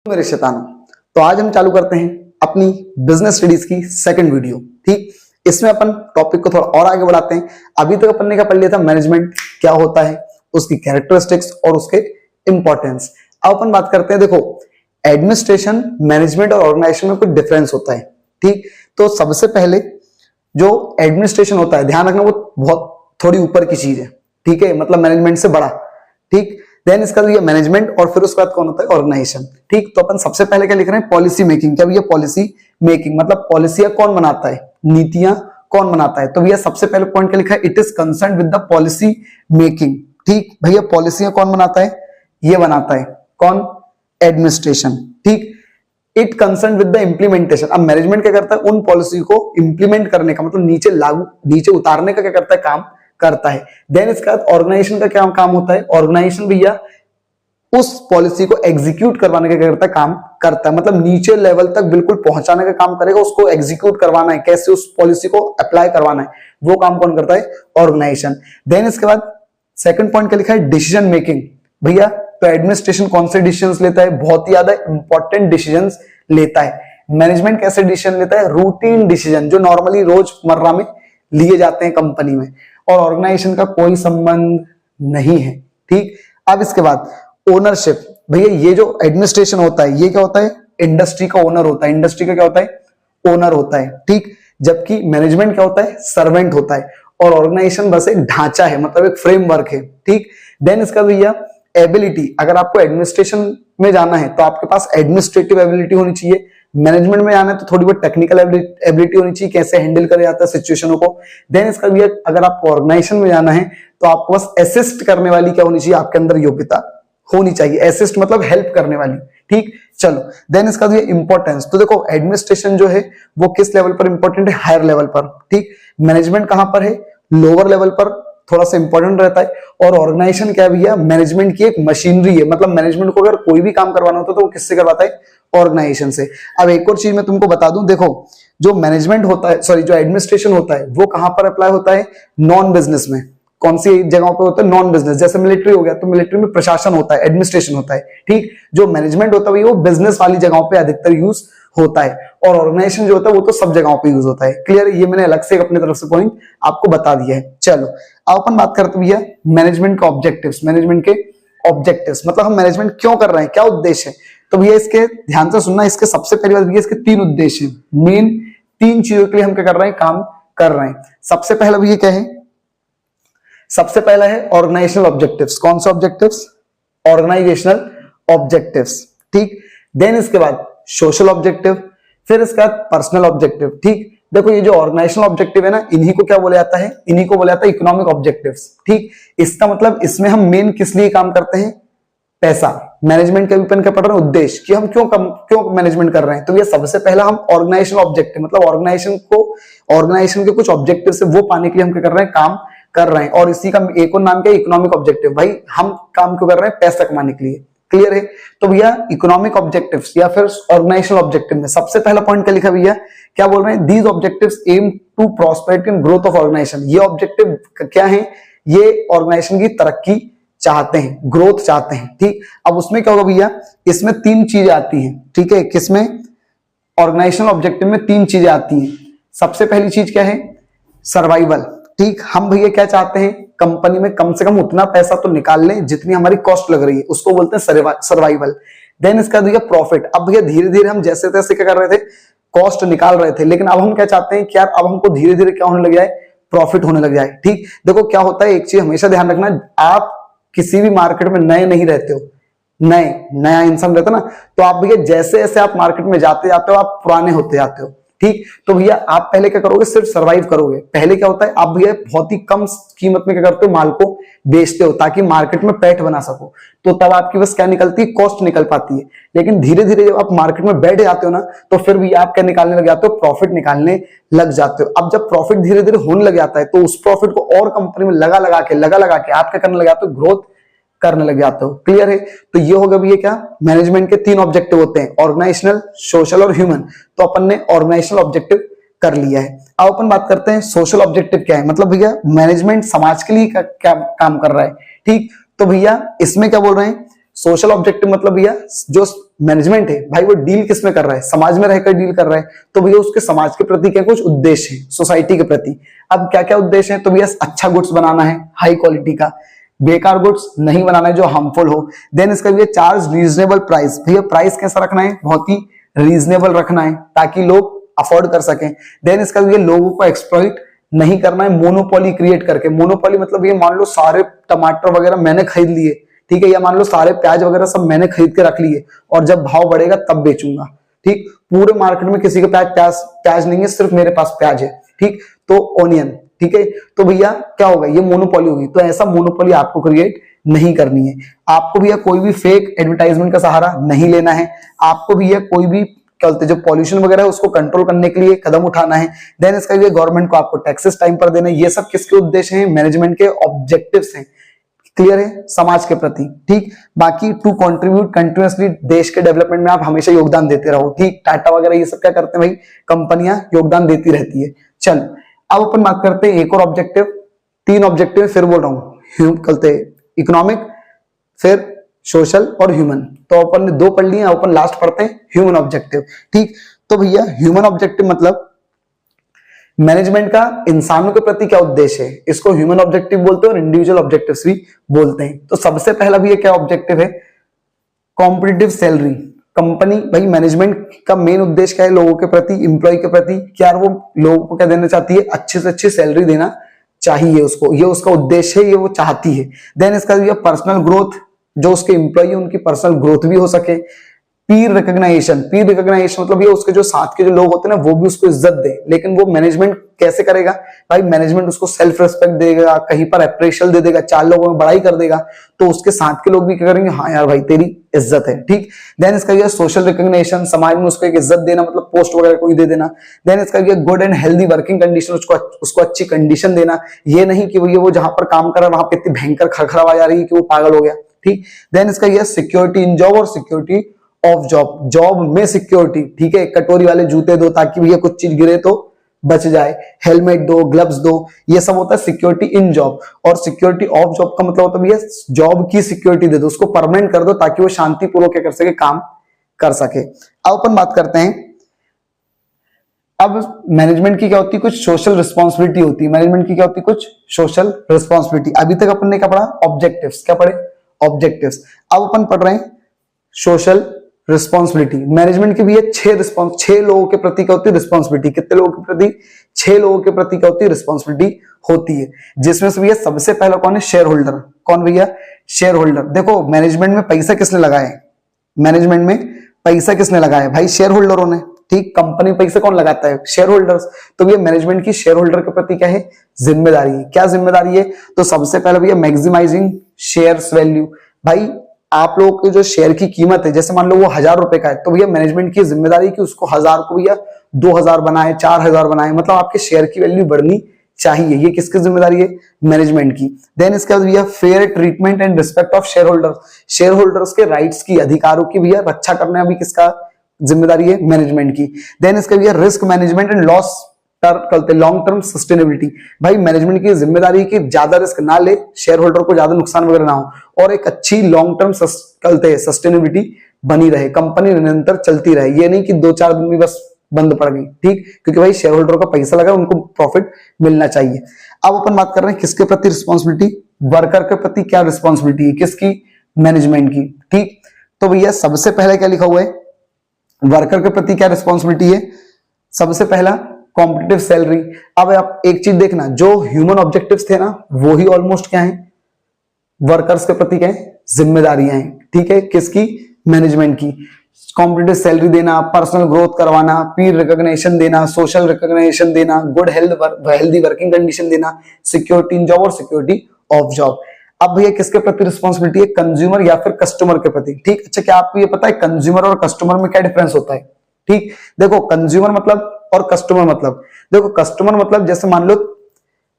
मेरे शैतान, तो आज हम चालू करते हैं अपनी बिजनेस स्टडीज की सेकंड वीडियो। ठीक, इसमें अपन टॉपिक को थोड़ा और आगे बढ़ाते हैं। अभी तक अपन ने क्या पढ़ लिया था, मैनेजमेंट क्या होता है, उसकी कैरेक्टरिस्टिक्स और उसके इंपॉर्टेंस। अब अपन बात करते हैं, देखो एडमिनिस्ट्रेशन, मैनेजमेंट और ऑर्गेनाइजेशन में कुछ डिफरेंस होता है। ठीक, तो सबसे पहले जो एडमिनिस्ट्रेशन होता है, ध्यान रखना वो बहुत थोड़ी ऊपर की चीज है। ठीक है, मतलब मैनेजमेंट से बड़ा। ठीक, देन इसका ये मैनेजमेंट और फिर उसके बाद कौन होता है, ऑर्गेनाइजेशन। ठीक, तो अपन सबसे पहले क्या लिख रहे हैं, पॉलिसी मेकिंग। क्या भैया, पॉलिसी मेकिंग मतलब पॉलिसियां कौन बनाता है, नीतियां कौन बनाता है। तो भैया सबसे पहले पॉइंट क्या लिखा है, it is concern with the policy making. ठीक भैया, पॉलिसियां कौन बनाता है, ये बनाता है कौन, एडमिनिस्ट्रेशन। ठीक, it concern with the implementation. अब मैनेजमेंट क्या करता है, उन पॉलिसी को इंप्लीमेंट करने का मतलब नीचे लागू, नीचे उतारने का क्या करता है, काम करता है। देन इसका ऑर्गेनाइजेशन का क्या काम होता है, ऑर्गेनाइजेशन भैया उस पॉलिसी को एग्जीक्यूट करवाने का क्या करता है, काम करता है। मतलब नीचे लेवल तक बिल्कुल पहुंचाने का काम करेगा, उसको एग्जीक्यूट करवाना है, कैसे उस पॉलिसी को अप्लाई करवाना है, वो काम कौन करता है, ऑर्गेनाइजेशन। देन इसके बाद सेकंड पॉइंट क्या लिखा है, डिसीजन मेकिंग। भैया तो एडमिनिस्ट्रेशन कौन से डिसीजंस लेता है, बहुत ही ज्यादा इंपॉर्टेंट डिसीजंस लेता है। मैनेजमेंट कैसे डिसीजन लेता है, रूटीन डिसीजन जो नॉर्मली रोजमर्रा में लिए जाते हैं कंपनी में, और ऑर्गेनाइजेशन का कोई संबंध नहीं है। ठीक, अब इसके बाद ओनरशिप। भैया ये जो एडमिनिस्ट्रेशन होता है, ये क्या होता है, इंडस्ट्री का ओनर होता है। इंडस्ट्री का क्या होता है, ओनर होता है। ठीक, जबकि मैनेजमेंट क्या होता है, सर्वेंट होता है। और ऑर्गेनाइजेशन बस एक ढांचा है, मतलब एक फ्रेमवर्क है। ठीक, देन इसका भैया एबिलिटी। अगर आपको एडमिनिस्ट्रेशन में जाना है तो आपके पास एडमिनिस्ट्रेटिव एबिलिटी होनी चाहिए, मैनेजमेंट में जाना है तो थोड़ी बहुत टेक्निकल एबिलिटी होनी चाहिए, कैसे हैंडल करा जाता है सिचुएशनों को। देन इसका भैया अगर आपको ऑर्गेनाइजेशन में जाना है तो आपको बस असिस्ट करने वाली क्या होनी चाहिए, आपके अंदर योग्यता होनी चाहिए। असिस्ट मतलब हेल्प करने वाली। ठीक, चलो देन इसका ये इंपॉर्टेंस। तो देखो एडमिनिस्ट्रेशन जो है वो किस लेवल पर इंपॉर्टेंट है, हायर लेवल पर। ठीक, मैनेजमेंट कहां पर है, लोअर लेवल पर थोड़ा सा इंपॉर्टेंट रहता है। और ऑर्गेनाइजेशन क्या है भैया, मैनेजमेंट की एक मशीनरी है। मतलब मैनेजमेंट को अगर कोई भी काम करवाना होता है तो वो किससे करवाता है, ऑर्गेनाइजेशन से। अब एक और चीज मैं तुमको बता दूं, देखो जो मैनेजमेंट होता है, सॉरी जो एडमिनिस्ट्रेशन होता है वो कहां पर अप्लाई होता है, नॉन बिजनेस में। कौन सी जगहों पे होता है, नॉन बिजनेस। जैसे मिलिट्री हो गया तो मिलिट्री में प्रशासन होता है, एडमिनिस्ट्रेशन होता है। ठीक, जो मैनेजमेंट होता है वो बिजनेस वाली जगहों पे अधिकतर यूज होता है, और ऑर्गेनाइजेशन जो होता है वो तो सब जगहों पे यूज होता है। क्लियर, ये मैंने अलग से अपनी तरफ से पॉइंट आपको बता दिया है। चलो अब अपन बात करते भैया मैनेजमेंट के ऑब्जेक्टिव्स। मैनेजमेंट के ऑब्जेक्टिव्स मतलब हम मैनेजमेंट क्यों कर रहे हैं, क्या उद्देश्य है। तो भैया इसके ध्यान से सुनना, इसके सबसे पहली बात भैया इसके तीन उद्देश्य हैं। मेन तीन चीजों के लिए हम क्या कर रहे हैं, काम कर रहे हैं। सबसे पहला भैया क्या है, सबसे पहला है ऑर्गेनाइजेशनल ऑब्जेक्टिव्स। कौन से ऑब्जेक्टिव्स, ऑर्गेनाइजेशनल ऑब्जेक्टिव्स। ठीक, देन इसके बाद सोशल ऑब्जेक्टिव, फिर इसके बाद पर्सनल ऑब्जेक्टिव। ठीक, देखो ये जो ऑर्गेनाइजेशनल ऑब्जेक्टिव है ना, इन्हीं को क्या बोला जाता है, इन्हीं को बोला जाता है इकोनॉमिक ऑब्जेक्टिव्स। ठीक, इसका मतलब इसमें हम मेन किस लिए काम करते हैं, पैसा। मैनेजमेंट के ऊपर क्या पढ़ रहे हैं, उद्देश्य कि हम क्यों मैनेजमेंट कर रहे हैं। तो ये सबसे पहला हम ऑर्गेनाइजेशनल ऑब्जेक्टिव मतलब ऑर्गेनाइजेशन के कुछ ऑब्जेक्टिव से वो पाने के लिए हम क्या कर रहे हैं, काम कर रहे हैं। और इसी का एक और नाम क्या है, इकोनॉमिक ऑब्जेक्टिव। भाई हम काम क्यों कर रहे हैं, पैसा कमाने के लिए। क्लियर है, तो भैया इकोनॉमिक ऑब्जेक्टिव्स या फिर ऑर्गेनाइजेशनल ऑब्जेक्टिव में सबसे पहला पॉइंट क्या लिखा भैया, क्या बोल रहे हैं, these objectives aim to prosperity and growth of organisation. ये ऑब्जेक्टिव क्या है, ये ऑर्गेनाइजेशन की तरक्की चाहते हैं, ग्रोथ चाहते हैं। ठीक, अब उसमें क्या होगा भैया, इसमें तीन चीजें आती हैं। ठीक है, किसमें, ऑर्गेनाइजेशनल ऑब्जेक्टिव में तीन चीजें आती हैं। सबसे पहली चीज क्या है, सर्वाइवल। ठीक, हम भैया क्या चाहते हैं, कंपनी में कम से कम उतना पैसा तो निकाल लें जितनी हमारी कॉस्ट लग रही है, उसको बोलते हैं सर्वाइवल। देन इसका भैया प्रॉफिट। अब भैया धीरे धीरे हम जैसे तैसे क्या कर रहे थे, कॉस्ट निकाल रहे थे, लेकिन अब हम क्या चाहते हैं कि यार अब हमको धीरे धीरे क्या होने लग जाए, प्रॉफिट होने लग जाए। ठीक, देखो क्या होता है, एक चीज हमेशा ध्यान रखना, आप किसी भी मार्केट में नए नहीं रहते हो, नया इंसान रहता ना, तो आप भैया जैसे जैसे आप मार्केट में जाते जाते हो आप पुराने होते जाते हो। ठीक, तो भैया आप पहले क्या करोगे, सिर्फ सरवाइव करोगे। पहले क्या होता है, आप भैया बहुत ही कम कीमत में क्या करते हो, माल को बेचते हो ताकि मार्केट में पैठ बना सको। तो तब आपकी बस क्या निकलती है, कॉस्ट निकल पाती है। लेकिन धीरे धीरे जब आप मार्केट में बैठ जाते हो ना, तो फिर भी आप क्या निकालने लग जाते हो, प्रॉफिट निकालने लग जाते हो। अब जब प्रॉफिट धीरे धीरे होने लग जाता है तो उस प्रॉफिट को और कंपनी में लगा लगा के आप क्या करने लग जाते हो, ग्रोथ करने लग जाते हो। क्लियर है, तो ये होगा भैया क्या, मैनेजमेंट के तीन ऑब्जेक्टिव होते हैं, ऑर्गेनाइजेशनल, सोशल और ह्यूमन। तो अपन ने ऑर्गेनाइजेशनल ऑब्जेक्टिव कर लिया है। अब अपन बात करते हैं सोशल ऑब्जेक्टिव क्या है। मतलब भैया मैनेजमेंट समाज के लिए क्या काम कर रहा है। ठीक, तो भैया इसमें क्या बोल रहे हैं, सोशल ऑब्जेक्टिव मतलब भैया जो मैनेजमेंट है भाई वो डील किस में कर रहा है, समाज में रहकर डील कर रहा है, तो भैया उसके समाज के प्रति क्या कुछ उद्देश्य है, सोसाइटी के प्रति। अब क्या क्या उद्देश्य है, तो भैया अच्छा गुड्स बनाना है हाई क्वालिटी का, बेकार गुड्स नहीं बनाना है जो हार्मफुल हो। देन इसका भैया चार्ज रीजनेबल प्राइस, भैया प्राइस कैसा रखना है, बहुत ही रीजनेबल रखना है ताकि लोग अफोर्ड कर सकें। देन इसका भैया लोगों को एक्सप्लॉइट नहीं करना है मोनोपोली क्रिएट करके। मोनोपोली मतलब ये मान लो सारे टमाटर वगैरह मैंने खरीद लिए, ठीक है, या मान लो सारे प्याज वगैरह सब मैंने खरीद के रख लिए और जब भाव बढ़ेगा तब बेचूंगा, ठीक। पूरे मार्केट में किसी के पास प्याज नहीं है, सिर्फ मेरे पास प्याज है, ठीक, तो ओनियन, ठीक है, तो भैया क्या होगा, ये मोनोपोली होगी। तो ऐसा मोनोपोली आपको क्रिएट नहीं करनी है। आपको भैया कोई भी फेक एडवर्टाइजमेंट का सहारा नहीं लेना है। आपको भैया कोई भी क्या बोलते हैं जो पॉल्यूशन वगैरह है उसको कंट्रोल करने के लिए कदम उठाना है। देन इसका ये गवर्नमेंट को आपको टैक्सेस टाइम पर देना है। ये सब किसके उद्देश्य हैं, मैनेजमेंट के ऑब्जेक्टिव्स हैं। क्लियर है, समाज के प्रति, ठीक। बाकी टू कंट्रीब्यूट कंटिन्यूअसली, देश के डेवलपमेंट में आप हमेशा योगदान देते रहो, ठीक। टाटा वगैरह ये सब क्या करते हैं भाई, कंपनियां योगदान देती रहती है। चल अब अपन बात करते हैं एक और ऑब्जेक्टिव, 3 ऑब्जेक्टिव फिर बोल रहा हूं, कहते इकोनॉमिक, फिर सोशल और ह्यूमन। तो अपन ने 2 पढ़ लिए, अपन लास्ट पढ़ते हैं ह्यूमन ऑब्जेक्टिव, ठीक। तो भैया ह्यूमन ऑब्जेक्टिव मतलब मैनेजमेंट का इंसानों के प्रति क्या उद्देश्य है, इसको ह्यूमन ऑब्जेक्टिव बोलते हैं और इंडिविजुअल ऑब्जेक्टिव्स भी बोलते हैं। तो सबसे पहला भी ये क्या ऑब्जेक्टिव है, कॉम्पिटिटिव सैलरी। कंपनी भाई मैनेजमेंट का मेन उद्देश्य क्या है, लोगों के प्रति, इंप्लॉय के प्रति, क्या वो लोगों को क्या देना चाहती है, अच्छे से अच्छी सैलरी देना चाहिए उसको, ये उसका उद्देश्य है, ये वो चाहती है। देन इसका ये पर्सनल ग्रोथ, जो उसके इंप्लॉय है उनकी पर्सनल ग्रोथ भी हो सके। पीर रिकॉग्नाइजेशन, पीर रिकॉग्नाइजेशन मतलब ये उसके जो साथ के जो लोग होते हैं ना वो भी उसको इज्जत दे। लेकिन वो मैनेजमेंट कैसे करेगा भाई, मैनेजमेंट उसको सेल्फ रिस्पेक्ट देगा, कहीं पर अप्रेशियल दे देगा, 4 लोगों में बड़ाई कर देगा, तो उसके साथ के लोग भी क्या करेंगे, हाँ यार भाई तेरी इज्जत है, ठीक। देन इसका ये सोशल रिकॉग्निशन, समाज में उसको एक इज्जत देना, मतलब पोस्ट वगैरह कोई दे देना। देन इसका ये good and healthy working condition, उसको अच्छी कंडीशन देना, ये नहीं कि वो जहां पर काम कर रहा है वहां पे इतनी भयंकर खरखरा आ जा रही है कि वो पागल हो गया, ठीक। देन इसका ये सिक्योरिटी इन जॉब और सिक्योरिटी ऑफ जॉब, जॉब में सिक्योरिटी, ठीक है, कटोरी वाले जूते दो ताकि भैया कुछ चीज गिरे तो बच जाए, हेलमेट दो, ग्लव्स दो, ये सब होता है सिक्योरिटी इन जॉब। और सिक्योरिटी ऑफ जॉब का मतलब होता है भैया जॉब की सिक्योरिटी दे दो, उसको परमानेंट कर दो ताकि वो शांतिपूर्वक क्या कर सके, काम कर सके। अब अपन बात करते हैं, अब मैनेजमेंट की क्या होती है, कुछ सोशल रिस्पॉन्सिबिलिटी होती है। मैनेजमेंट की क्या होती है, कुछ सोशल रिस्पॉन्सिबिलिटी। अभी तक अपन ने क्या पढ़ा, ऑब्जेक्टिव्स, क्या पढ़े, ऑब्जेक्टिव्स। अब अपन पढ़ रहे हैं सोशल रिस्पॉन्सिबिलिटी। मैनेजमेंट की भी है 6 लोगों के प्रति क्या होती है रिस्पॉन्सिबिलिटी। कितने लोगों के प्रति, 6 लोगों के प्रति क्या होती है रिस्पॉन्सिबिलिटी होती है। जिसमें से भैया सबसे पहला कौन है, शेयर होल्डर। कौन भैया, शेयर होल्डर। देखो मैनेजमेंट में पैसा किसने लगाया है, मैनेजमेंट में पैसा किसने लगाया है भाई, शेयर होल्डरों ने, ठीक। कंपनी पैसा कौन लगाता है, शेयर होल्डर्स। तो भैया मैनेजमेंट की शेयर होल्डर के प्रति क्या है, जिम्मेदारी है। क्या जिम्मेदारी है, तो सबसे पहले भैया मैक्सिमाइजिंग शेयर्स वैल्यू। भाई आप लोगों के जो शेयर की कीमत है, जैसे मान लो वो 1000 रुपए का है, तो भैया मैनेजमेंट की जिम्मेदारी कि उसको 1000 को भैया 2000 बनाए, 4000 बनाए, मतलब आपके शेयर की वैल्यू बढ़नी चाहिए। ये किसकी जिम्मेदारी है, मैनेजमेंट की। देन इसके बाद भैया fair treatment and respect of share holders. Share holders के राइट्स की, अधिकारों की भैया रक्षा करना भी किसका जिम्मेदारी है, मैनेजमेंट की। देन इसके भैया risk management and loss long term sustainability. भाई मैनेजमेंट की जिम्मेदारी कि ज्यादा रिस्क ना ले, शेयर होल्डर को ज्यादा नुकसान वगैरह ना हो, और एक अच्छी लॉन्ग टर्म सस्टेनेबिलिटी बनी रहे, कंपनी निरंतर चलती रहे। ये नहीं कि 2-4 दिन में बस बंद पड़ गई, ठीक, क्योंकि भाई शेयर होल्डर का पैसा लगा, उनको प्रॉफिट मिलना चाहिए। अब अपन बात कर रहे हैं किसके प्रति रिस्पॉन्सिबिलिटी, वर्कर के प्रति क्या रिस्पॉन्सिबिलिटी है, किसकी, मैनेजमेंट की, ठीक। तो भैया सबसे पहले क्या लिखा हुआ है, वर्कर के प्रति क्या रिस्पॉन्सिबिलिटी है, सबसे पहला कॉम्पिटिटिव सैलरी। अब आप एक चीज देखना, जो ह्यूमन ऑब्जेक्टिव्स थे ना वो ही ऑलमोस्ट क्या है, वर्कर्स के प्रति क्या है, जिम्मेदारियां हैं, ठीक है, किसकी, मैनेजमेंट की। कॉम्पिटिटिव सैलरी देना, पर्सनल ग्रोथ करवाना, पीर रिकॉग्निशन देना, सोशल रिकॉग्निशन देना, गुड हेल्दी वर्किंग कंडीशन देना, सिक्योरिटी इन जॉब और सिक्योरिटी ऑफ जॉब। अब भैया किसके प्रति रिस्पॉन्सिबिलिटी है, कंज्यूमर या फिर कस्टमर के प्रति, ठीक। अच्छा क्या आपको ये पता है कंज्यूमर और कस्टमर में क्या डिफरेंस होता है, ठीक। देखो कंज्यूमर मतलब और कस्टमर मतलब, देखो कस्टमर मतलब जैसे मान लो,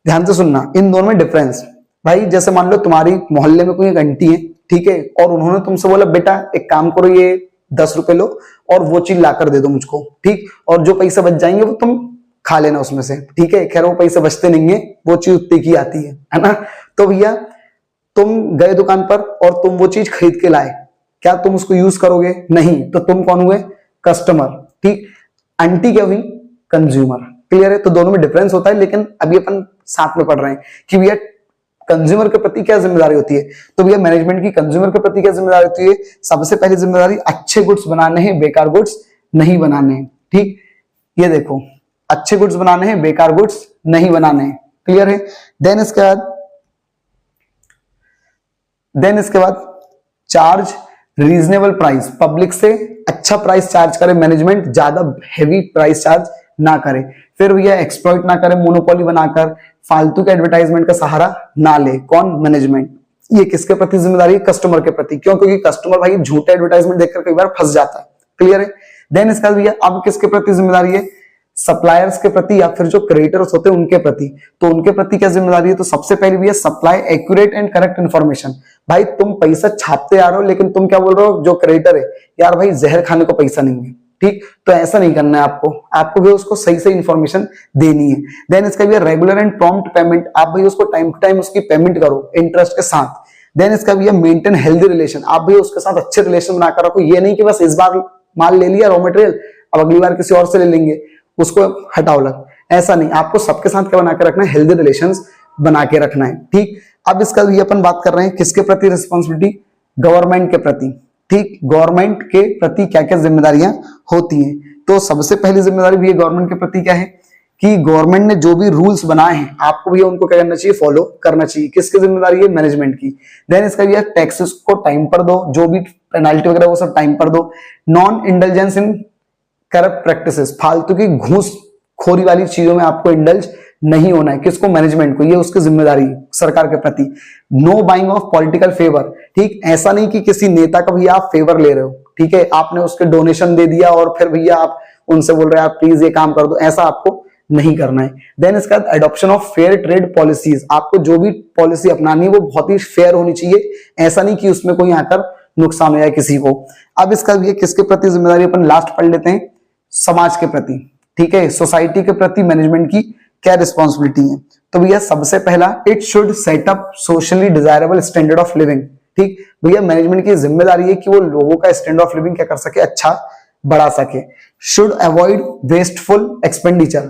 ध्यान से सुनना, इन दोनों में डिफरेंस। भाई जैसे मान लो तुम्हारी मोहल्ले में कोई एक आंटी है, ठीक है, और उन्होंने तुमसे बोला बेटा एक काम करो, ये 10 रुपए लो और वो चीज लाकर दे दो मुझको, ठीक, और जो पैसे बच जाएंगे वो तुम खा लेना उसमें से, ठीक है। खैर वो पैसे बचते नहीं है, वो चीज उतनी की आती है ना। तो भैया तुम गए दुकान पर और तुम वो चीज खरीद के लाए, क्या तुम उसको यूज करोगे? नहीं, तो तुम कौन हुए? कस्टमर। ठीक, आंटी क्या हुई? कंज्यूमर। क्लियर है? तो दोनों में डिफरेंस होता है, लेकिन अभी अपन साथ में पढ़ रहे हैं कि भैया कंज्यूमर के प्रति क्या जिम्मेदारी होती है। तो भैया मैनेजमेंट की कंज्यूमर के प्रति क्या जिम्मेदारी होती है? सबसे पहली जिम्मेदारी अच्छे गुड्स बनाने हैं, बेकार गुड्स नहीं बनाने हैं। ठीक, ये देखो, अच्छे गुड्स बनाने हैं, बेकार गुड्स नहीं बनाने हैं। क्लियर है? देन इसके बाद चार्ज रीजनेबल प्राइस, पब्लिक से अच्छा प्राइस चार्ज करे मैनेजमेंट, ज्यादा हेवी प्राइस चार्ज ना करे। फिर भैया एक्सप्लॉइट ना करे, मोनोपोली बनाकर फालतू के एडवर्टाइजमेंट का सहारा ना ले। कौन? मैनेजमेंट। ये किसके प्रति जिम्मेदारी है? कस्टमर के प्रति। क्यों? क्योंकि कस्टमर भाई झूठे एडवर्टाइजमेंट देखकर कई बार फंस जाता है। क्लियर है? देन इसका भैया अब किसके प्रति जिम्मेदारी है? सप्लायर्स के प्रति, या फिर जो क्रिएटर्स होते हैं उनके प्रति। तो उनके प्रति क्या जिम्मेदारी है? तो सबसे पहले भी है supply accurate and correct information. भाई तुम पैसा छापते आ रहे हो, लेकिन तुम क्या बोल रहे हो? जो क्रिएटर है, यार भाई जहर खाने को पैसा नहीं है। ठीक, तो ऐसा नहीं करना है आपको भी उसको सही सही इन्फॉर्मेशन देनी है। देन इसका भी है रेगुलर एंड प्रॉम्प्ट पेमेंट। आप भाई उसको टाइम टू टाइम उसकी पेमेंट करो इंटरेस्ट के साथ। देन इसका भी है मेंटेन हेल्दी रिलेशन। आप भी उसके साथ अच्छे रिलेशन बनाकर रखो। ये नहीं कि बस इस बार माल ले लिया रॉ मटेरियल, अब अगली बार किसी और से ले लेंगे, उसको हटाओ लग, ऐसा नहीं। आपको सबके साथ क्या बना के रखना है? हेल्दी रिलेशंस बना के रखना है। ठीक, अब इसका भी अपन बात कर रहे हैं किसके प्रति रिस्पॉन्सिबिलिटी? गवर्नमेंट के प्रति। ठीक, गवर्नमेंट के प्रति क्या क्या जिम्मेदारियां होती हैं? तो सबसे पहली जिम्मेदारी भी गवर्नमेंट के प्रति क्या है कि गवर्नमेंट ने जो भी रूल्स बनाए हैं आपको भी उनको क्या करना चाहिए? फॉलो करना चाहिए। किसकी जिम्मेदारी है? मैनेजमेंट की। देन इसका भी टैक्सेस को टाइम पर दो, जो भी पेनाल्टी वगैरह वो सब टाइम पर दो। नॉन इंडल्जेंस इन करप्ट प्रैक्टिसेस, फालतू की घूस खोरी वाली चीजों में आपको इंडल्ज नहीं होना है। किसको? मैनेजमेंट को। ये उसकी जिम्मेदारी सरकार के प्रति। Know buying of political favour. ठीक, ऐसा नहीं कि किसी नेता का भैया आप फेवर ले रहे हो, ठीक है, आपने उसके डोनेशन दे दिया और फिर भैया आप उनसे बोल रहे हैं आप प्लीज ये काम कर दो, ऐसा आपको नहीं करना है। देन इसका बाद adoption of fair trade policies. आपको जो भी पॉलिसी अपनानी है वो बहुत ही फेयर होनी चाहिए, ऐसा नहीं कि उसमें कोई आकर नुकसान हो जाए किसी को। अब इसका भी किसके प्रति जिम्मेदारी अपन लास्ट पढ़ लेते हैं, समाज के प्रति। ठीक है, सोसाइटी के प्रति मैनेजमेंट की क्या रिस्पॉन्सिबिलिटी है? तो भैया सबसे पहला, it should set up socially desirable standard of living. ठीक, भैया मैनेजमेंट की जिम्मेदारी है कि वो लोगों का स्टैंडर्ड ऑफ लिविंग क्या कर सके? अच्छा बढ़ा सके। Should avoid wasteful expenditure.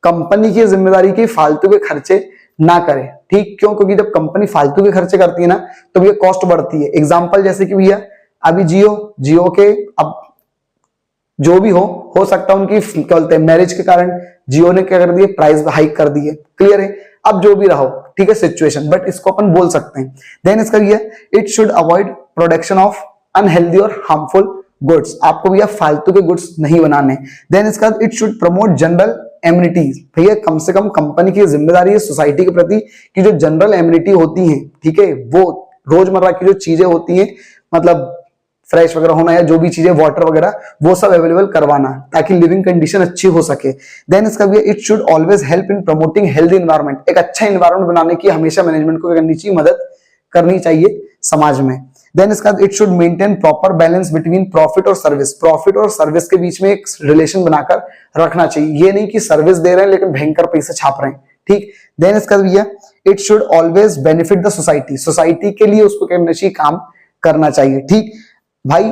Company की जिम्मेदारी की फालतू के खर्चे ना करे। ठीक, क्यों? क्योंकि जब कंपनी फालतू के खर्चे करती है ना तो भैया कॉस्ट बढ़ती है। एग्जांपल जैसे कि भैया अभी जियो के अब जो भी हो सकता है उनकी क्या बोलते हैं मैरिज के कारण जियो ने क्या कर दिए? प्राइस हाइक कर दिए। क्लियर है? अब जो भी रहो, ठीक है सिचुएशन, बट इसको अपन बोल सकते हैं। देन इसका ये it should avoid production of unhealthy और हार्मफुल गुड्स। आपको भैया फालतू के गुड्स नहीं बनाने। देन इसका it should promote general amenities. भैया कम से कम कंपनी की जिम्मेदारी है सोसाइटी के प्रति कि जो जनरल एमिनिटी होती हैं, ठीक है, वो रोजमर्रा की जो चीजें होती हैं, मतलब फ्रेश वगैरह होना या जो भी चीजें वाटर वगैरह, वो सब अवेलेबल करवाना ताकि लिविंग कंडीशन अच्छी हो सके। देन इसका भी it should always help in promoting healthy environment. एक अच्छा एनवायरनमेंट बनाने की हमेशा मैनेजमेंट को करनी चाहिए, मदद करनी चाहिए समाज में। देन इसका it should maintain proper balance between profit और सर्विस। प्रॉफिट और सर्विस के बीच में एक रिलेशन बनाकर रखना चाहिए। ये नहीं कि सर्विस दे रहे हैं लेकिन भयंकर पैसे छाप रहे हैं। ठीक, देन इसका भी है it should always benefit the society. Society के लिए उसको करना चाहिए, काम करना चाहिए। ठीक भाई,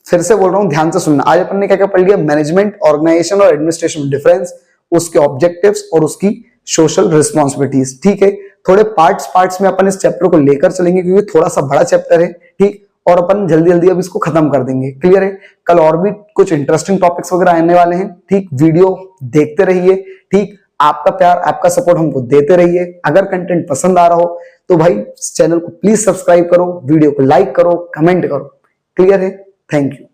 फिर से बोल रहा हूं, ध्यान से सुनना। आज अपन ने क्या क्या पढ़ लिया? मैनेजमेंट, ऑर्गेनाइजेशन और एडमिनिस्ट्रेशन डिफरेंस, उसके ऑब्जेक्टिव्स और उसकी सोशल रिस्पॉन्सिबिलिटीज। ठीक है, थोड़े पार्ट्स में अपन इस चैप्टर को लेकर चलेंगे क्योंकि थोड़ा सा बड़ा चैप्टर है। ठीक, और अपन जल्दी जल्दी अब इसको खत्म कर देंगे। क्लियर है? कल और भी कुछ इंटरेस्टिंग टॉपिक्स वगैरह आने वाले हैं। ठीक, वीडियो देखते रहिए। ठीक, आपका प्यार, आपका सपोर्ट हमको देते रहिए। अगर कंटेंट पसंद आ रहा हो तो भाई चैनल को प्लीज सब्सक्राइब करो, वीडियो को लाइक करो, कमेंट करो। क्लियर है? Thank you.